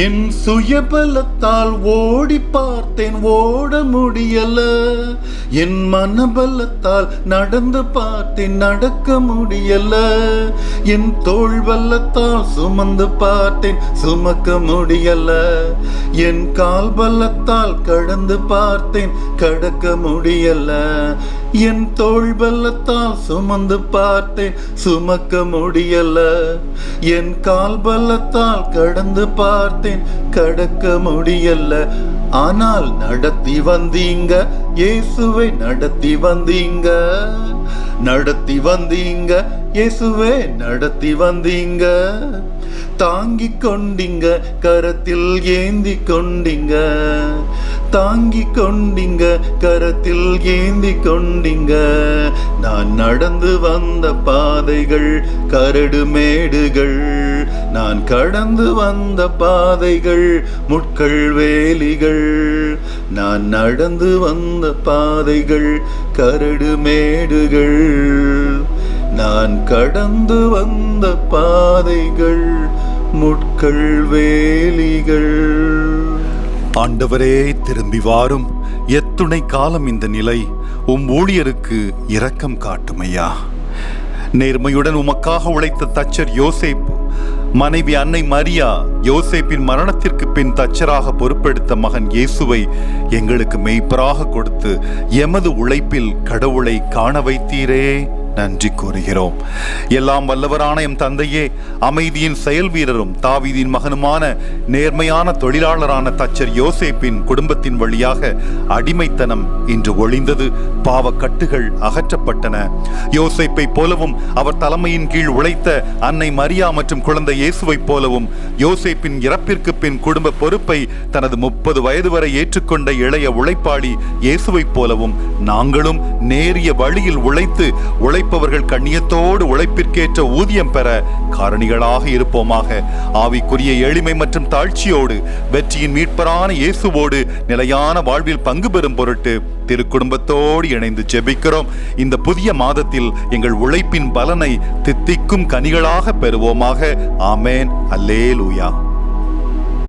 என் சுயபலத்தால் ஓடி பார்த்தேன், ஓட முடியல. என் மனபலத்தால் நடந்து பார்த்தேன், நடக்க முடியல. என் தோள் பலத்தால் சுமந்து பார்த்தேன், சுமக்க முடியல. என் கால் பலத்தால் கடந்து பார்த்தேன், கடக்க முடியல. என் தோள் பலத்தால் சுமந்து பார்த்தேன், சுமக்க முடியல. என் கால் பலத்தால் கடந்து பார்த்தேன், கடக்க முடியல. ஆனால் நடத்தி வந்தீங்க இயேசுவை, நடத்தி வந்தீங்க, நடத்தி வந்தீங்க இயேசுவே, நடத்தி வந்தீங்க. தாங்கி கொண்டீங்க, கரத்தில் ஏந்தி கொண்டீங்க, தாங்கி கொண்டீங்க, கரத்தில் ஏந்தி கொண்டீங்க. நான் நடந்து வந்த பாதைகள் கரடு மேடுகள், நான் கடந்து வந்த பாதைகள் முட்கள் வேலிகள். நான் நடந்து வந்த பாதைகள் கரடு மேடுகள், நான் கடந்து வந்த பாதைகள் முட்கள் வேலிகள். ஆண்டவரே, திரும்பி வாரும். எத்துணை காலம் இந்த நிலை? ஊழியருக்கு இரக்கம் காட்டுமையா. நேர்மையுடன் உமக்காக உழைத்த தச்சர் யோசேப்பு, மனைவி அன்னை மரியா, யோசேப்பின் மரணத்திற்கு பின் தச்சராக பொறுப்பெடுத்த மகன் இயேசுவை எங்களுக்கு மெய்ப்பராக கொடுத்து எமது உழைப்பில் கடவுளை காண வைத்தீரே, நன்றி கூறுகிறோம். எல்லாம் வல்லவரான எம் தந்தையே, அமைதியின் செயல் வீரரும் தாவீதின் மகனுமான நேர்மையான தொழிலாளரான தச்சர் யோசேப்பின் குடும்பத்தின் வழியாக அடிமைத்தனம் இன்று ஒழிந்தது, பாவக்கட்டுகள் அகற்றப்பட்டன. யோசேப்பை போலவும் அவர் தலைமையின் கீழ் உழைத்த அன்னை மரியா மற்றும் குழந்தை இயேசுவை போலவும் யோசேப்பின் இறப்பிற்கு பின் குடும்ப பொறுப்பை தனது 30 வயது வரை ஏற்றுக்கொண்ட இளைய உழைப்பாளி இயேசுவை போலவும் நாங்களும் நேரிய வழியில் உழைத்து உழைப்பவர்கள் கண்ணியத்தோடு உழைப்பிற்கேற்ற ஊதியம் பெற காரணிகளாக இருப்போமாக. ஆவிக்குரிய எளிமை மற்றும் தாழ்ச்சியோடு வெற்றியின் மீட்பரான இயேசுவோடு நிலையான வாழ்வில் பங்கு பெறும் பொருட்டு திருக்குடும்பத்தோடு இணைந்து ஜெபிக்கிறோம். இந்த புதிய மாதத்தில் எங்கள் உழைப்பின் பலனை தித்திக்கும் கனிகளாக பெறுவோமாக. ஆமேன். அல்லேலூயா.